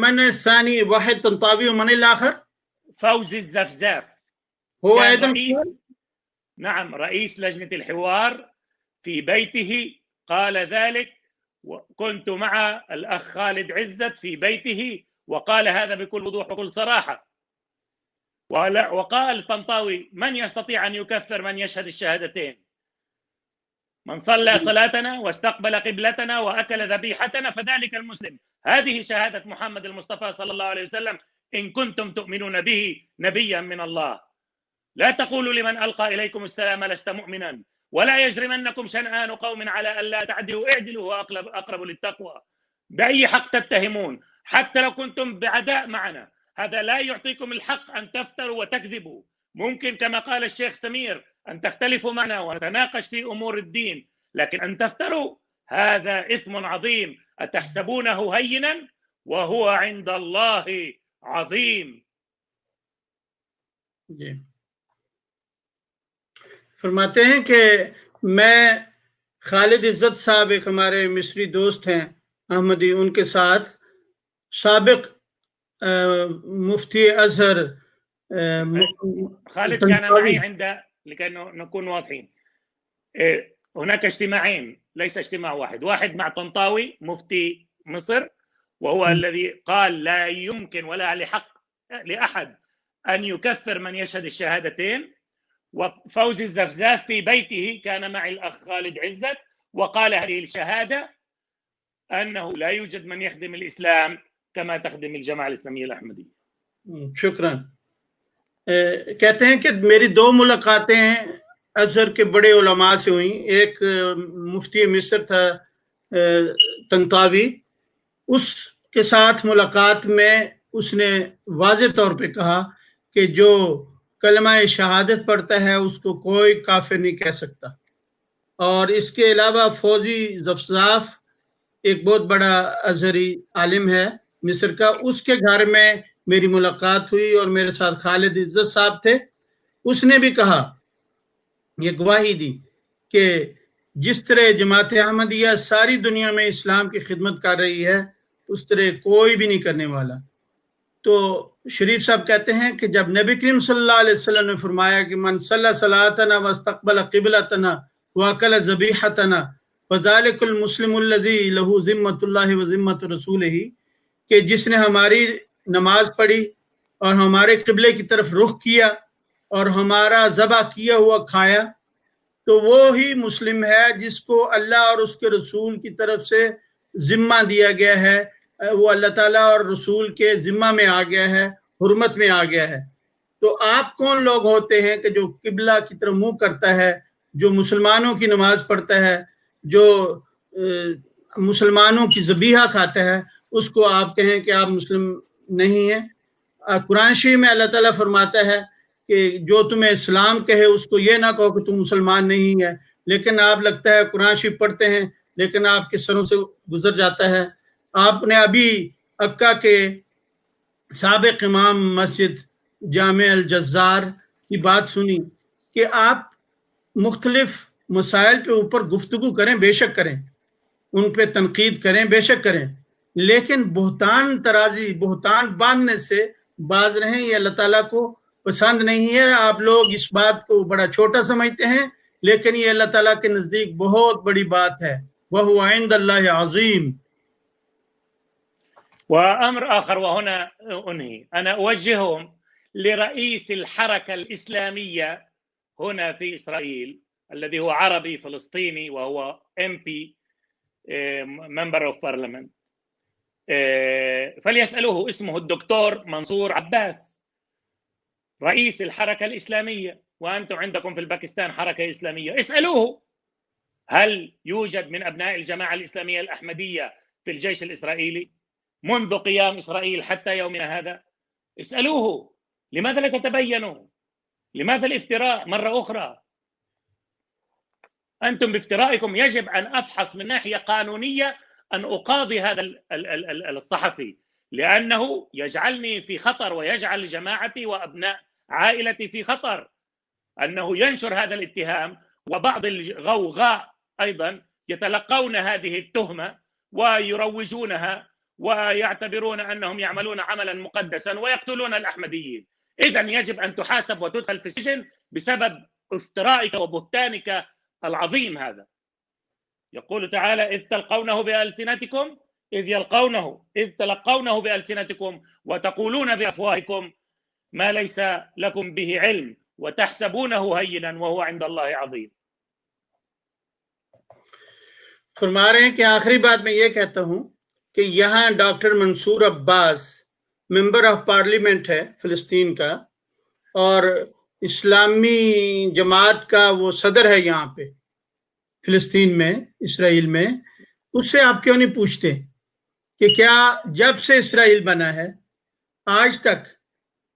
من الثاني؟ واحد طنطاوي ومن الآخر؟ فوزي الزفزاف هو كان أيضا نعم رئيس لجنة الحوار في بيته، قال ذلك، وكنت مع الأخ خالد عزت في بيته وقال هذا بكل وضوح وكل صراحة. وقال طنطاوي من يستطيع أن يكفر من يشهد الشهادتين؟ من صلى صلاتنا واستقبل قبلتنا وأكل ذبيحتنا فذلك المسلم. هذه شهادة محمد المصطفى صلى الله عليه وسلم إن كنتم تؤمنون به نبيا من الله. لا تقولوا لمن ألقى إليكم السلام لست مؤمنا، ولا يجرمنكم شنآن قوم على ألا تعدلوا اعدلوا هو أقرب للتقوى. بأي حق تتهمون؟ حتى لو كنتم بعداء معنا، هذا لا يعطيكم الحق أن تفتروا وتكذبوا. ممكن كما قال الشيخ سمير أن تختلفوا معنا ونتناقش في أمور الدين، لكن أن تفتروا هذا إثم عظيم. أتحسبونه هينا وهو عند الله عظيم. جی فرماتے ہیں کہ میں خالد عزت صاحب ایک ہمارے مصری دوست ہیں احمدی، ان کے ساتھ سابق مفتی أزهر خالد كان معي عند، لكي نكون واضحين، هناك اجتماعين ليس اجتماع واحد، واحد مع طنطاوي مفتي مصر وهو الذي قال لا يمكن ولا لحق لأحد أن يكفر من يشهد الشهادتين، وفوزي الزفزاف في بيته كان معي الأخ خالد عزت وقال هذه الشهادة أنه لا يوجد من يخدم الإسلام كما تخدم الجماعة الإسلامية الأحمدية. شکرا. کہتے ہیں کہ میری دو ملاقاتیں ازہر کے بڑے علماء سے ہوئیں. ایک مفتی مصر تھا طنطاوی، اس کے ساتھ ملاقات میں اس نے واضح طور پہ کہا کہ جو کلمہ شہادت پڑھتا ہے اس کو کوئی کافر نہیں کہہ سکتا. اور اس کے علاوہ فوزی زفزاف ایک بہت بڑا ازہری عالم ہے مصر کا، اس کے گھر میں میری ملاقات ہوئی اور میرے ساتھ خالد عزت صاحب تھے. اس نے بھی کہا، یہ گواہی دی کہ جس طرح جماعت احمدیہ ساری دنیا میں اسلام کی خدمت کر رہی ہے اس طرح کوئی بھی نہیں کرنے والا. تو شریف صاحب کہتے ہیں کہ جب نبی کریم صلی اللہ علیہ وسلم نے فرمایا کہ من صلی صلاتنا واستقبل قبلتنا واکل ذبیحتنا فذلک المسلم الذی له ذمۃ اللہ وذمۃ رسولہ، کہ جس نے ہماری نماز پڑھی اور ہمارے قبلے کی طرف رخ کیا اور ہمارا ذبح کیا ہوا کھایا، تو وہ ہی مسلم ہے جس کو اللہ اور اس کے رسول کی طرف سے ذمہ دیا گیا ہے، وہ اللہ تعالیٰ اور رسول کے ذمہ میں آ گیا ہے، حرمت میں آ گیا ہے. تو آپ کون لوگ ہوتے ہیں کہ جو قبلہ کی طرف منہ کرتا ہے، جو مسلمانوں کی نماز پڑھتا ہے، جو مسلمانوں کی ذبیحہ کھاتا ہے، اس کو آپ کہیں کہ آپ مسلم نہیں ہیں؟ قرآن شریف میں اللہ تعالیٰ فرماتا ہے کہ جو تمہیں اسلام کہے اس کو یہ نہ کہو کہ تم مسلمان نہیں ہے، لیکن آپ لگتا ہے قرآن شریف پڑھتے ہیں لیکن آپ کے سروں سے گزر جاتا ہے. آپ نے ابھی عکا کے سابق امام مسجد جامع الجزار کی بات سنی کہ آپ مختلف مسائل کے اوپر گفتگو کریں، بے شک کریں، ان پہ تنقید کریں، بے شک کریں، لیکن بہتان ترازی، بہتان باندھنے سے باز رہیں. یہ اللہ تعالیٰ کو پسند نہیں ہے. آپ لوگ اس بات کو بڑا چھوٹا سمجھتے ہیں لیکن یہ اللہ تعالیٰ کے نزدیک بہت بڑی بات ہے. وَهُوَ عِنْدَ اللَّهِ عَظِيمٌ. وأمر آخر وهنا أنهي، أنا أوجههم لرئيس الحركة الإسلامية هنا في إسرائيل الذي هو عربي فلسطيني وهو MP Member of Parliament. فليسألوه، اسمه الدكتور منصور عباس، رئيس الحركة الإسلامية، وأنتم عندكم في الباكستان حركة إسلامية. اسألوه هل يوجد من أبناء الجماعة الإسلامية الأحمدية في الجيش الإسرائيلي منذ قيام إسرائيل حتى يومنا هذا؟ اسألوه. لماذا لا تتبينوا؟ لماذا الافتراء مرة أخرى؟ أنتم بافترائكم يجب أن أفحص من ناحية قانونية أن أقاضي هذا الصحفي، لأنه يجعلني في خطر ويجعل جماعتي وأبناء عائلتي في خطر، أنه ينشر هذا الاتهام، وبعض الغوغاء أيضا يتلقون هذه التهمة ويروجونها ويعتبرون أنهم يعملون عملا مقدسا ويقتلون الأحمديين. إذن يجب أن تحاسب وتدخل في السجن بسبب افترائك وبهتانك العظيم هذا. يقول تعالى: إذ تلقونه بألسنتكم وتقولون بأفواهكم ما ليس لكم به علم وتحسبونه هينا وهو عند الله عظيم. فرما رہے ہیں کہ آخری بات میں یہ کہتا ہوں کہ یہاں doctor Mansoor Abbas member of parliament ہے فلسطین کا، اور اسلامی جماعت کا وہ صدر ہے یہاں پہ فلسطین میں، اسرائیل میں. اس سے آپ کیوں نہیں پوچھتے کہ کیا جب سے اسرائیل بنا ہے آج تک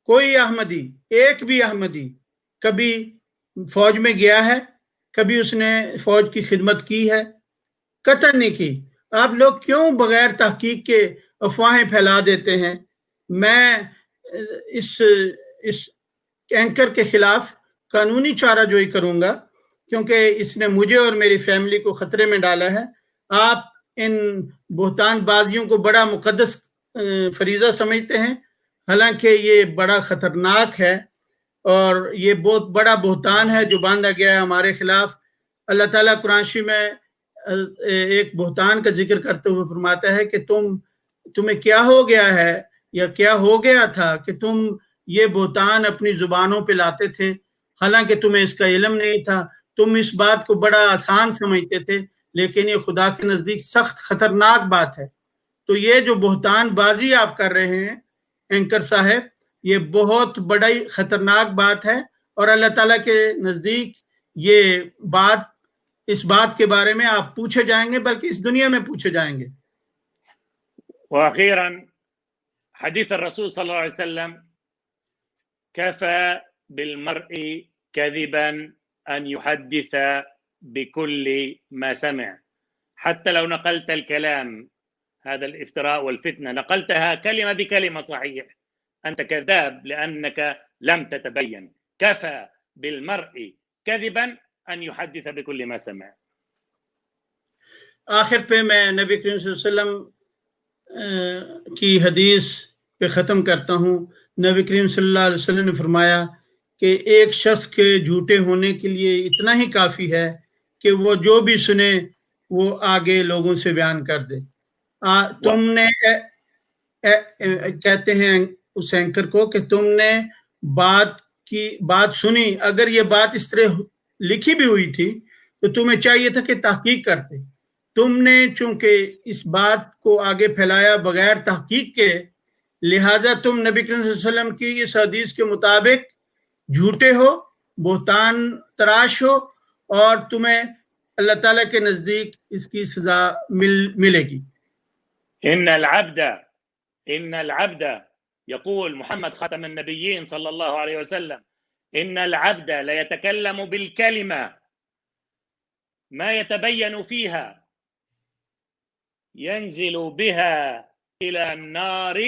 کوئی احمدی، ایک بھی احمدی کبھی فوج میں گیا ہے؟ کبھی اس نے فوج کی خدمت کی ہے؟ قطعاً نہیں کی. آپ لوگ کیوں بغیر تحقیق کے افواہیں پھیلا دیتے ہیں؟ میں اس اینکر کے خلاف قانونی چارہ جوئی کروں گا، کیونکہ اس نے مجھے اور میری فیملی کو خطرے میں ڈالا ہے. آپ ان بہتان بازیوں کو بڑا مقدس فریضہ سمجھتے ہیں، حالانکہ یہ بڑا خطرناک ہے اور یہ بہت بڑا بہتان ہے جو باندھا گیا ہے ہمارے خلاف. اللہ تعالیٰ قرآن شریف میں ایک بہتان کا ذکر کرتے ہوئے فرماتا ہے کہ تمہیں کیا ہو گیا ہے یا کیا ہو گیا تھا کہ تم یہ بہتان اپنی زبانوں پہ لاتے تھے، حالانکہ تمہیں اس کا علم نہیں تھا. تم اس بات کو بڑا آسان سمجھتے تھے، لیکن یہ خدا کے نزدیک سخت خطرناک بات ہے. تو یہ جو بہتان بازی آپ کر رہے ہیں اینکر صاحب، یہ بہت بڑی خطرناک بات ہے، اور اللہ تعالیٰ کے نزدیک یہ بات، اس بات کے بارے میں آپ پوچھے جائیں گے، بلکہ اس دنیا میں پوچھے جائیں گے. وأخيرا حديث الرسول صلى الله عليه وسلم: كفى بالمرء كذبا أن يحدث بكل ما سمع. حتى لو نقلت الكلام، هذا الافتراء والفتنة، نقلتها كلمة بكلمة صحيح، أنت كذاب لأنك لم تتبين. كفى بالمرء كذبا أن يحدث بكل ما سمع. آخر پہ میں نبی کریم صلی اللہ علیہ وسلم کی حدیث پہ ختم کرتا ہوں. نبی کریم صلی اللہ علیہ وسلم نے فرمایا کہ ایک شخص کے جھوٹے ہونے کے لیے اتنا ہی کافی ہے کہ وہ جو بھی سنے وہ آگے لوگوں سے بیان کر دے. تم نے کہتے ہیں اس اینکر کو کہ تم نے بات سنی، اگر یہ بات اس طرح لکھی بھی ہوئی تھی تو تمہیں چاہیے تھا کہ تحقیق کرتے. تم نے چونکہ اس بات کو آگے پھیلایا بغیر تحقیق کے، لہٰذا تم نبی کریم صلی اللہ علیہ وسلم کی اس حدیث کے مطابق جھوٹے ہو، بہتان تراش ہو، اور تمہیں اللہ تعالیٰ کے نزدیک اس کی سزا ملے گی. ان العبد يقول محمد خاتم النبيين صلى الله عليه وسلم: ان العبد لا يتكلم بالكلمة ما يتبين فيها ينزل بها إلى النار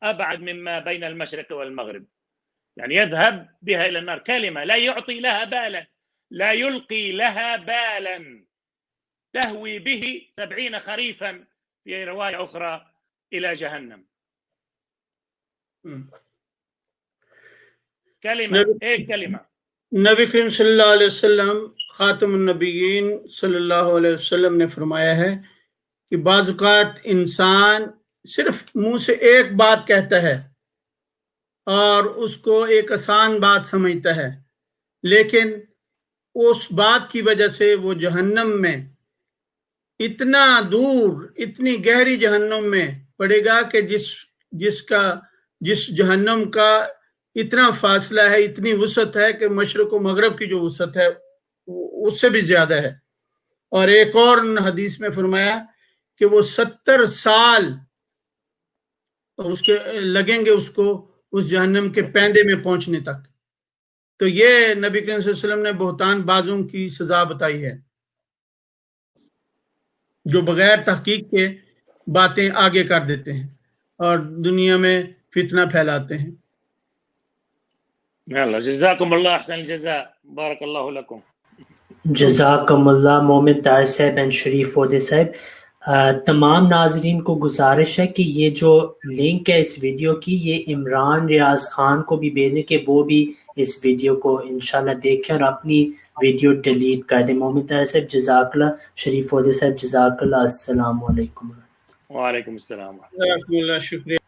أبعد مما بين المشرق والمغرب. يعني يذهب بها إلى النار، كلمة لا يعطي لها بالا، لا يلقي لها بالا، تهوي به 70 خريفا في رواية أخرى إلى جهنم. كلمة ایک کلمہ. نبی کریم صلی اللہ علیہ وسلم خاتم النبیین صلی اللہ علیہ وسلم نے فرمایا ہے کہ بعض اوقات انسان صرف منہ سے ایک بات کہتا ہے اور اس کو ایک آسان بات سمجھتا ہے، لیکن اس بات کی وجہ سے وہ جہنم میں اتنا دور، اتنی گہری جہنم میں پڑے گا کہ جس جہنم کا اتنا فاصلہ ہے، اتنی وسعت ہے کہ مشرق و مغرب کی جو وسعت ہے اس سے بھی زیادہ ہے. اور ایک اور حدیث میں فرمایا کہ وہ 70 سال اس کے لگیں گے اس کو اس جہنم کے پیندے میں پہنچنے تک. تو یہ نبی کریم صلی اللہ علیہ وسلم نے بہتان بازوں کی سزا بتائی ہے جو بغیر تحقیق کے باتیں آگے کر دیتے ہیں اور دنیا میں فتنہ پھیلاتے ہیں. يلا جزاكم الله احسن الجزاء. بارك الله لكم. جزاکم اللہ مومن طاہر صاحب اینڈ شریف عودے صاحب. تمام ناظرین کو گزارش ہے کہ یہ جو لنک ہے اس ویڈیو کی یہ عمران ریاض خان کو بھی بھیجیں کہ وہ بھی اس ویڈیو کو انشاءاللہ دیکھیں اور اپنی ویڈیو ڈیلیٹ کر دیں. مومن طاہر صاحب جزاک اللہ، شریف عودے صاحب جزاک اللہ. السلام علیکم. وعلیکم السلام. جزاکم اللہ، شکریہ.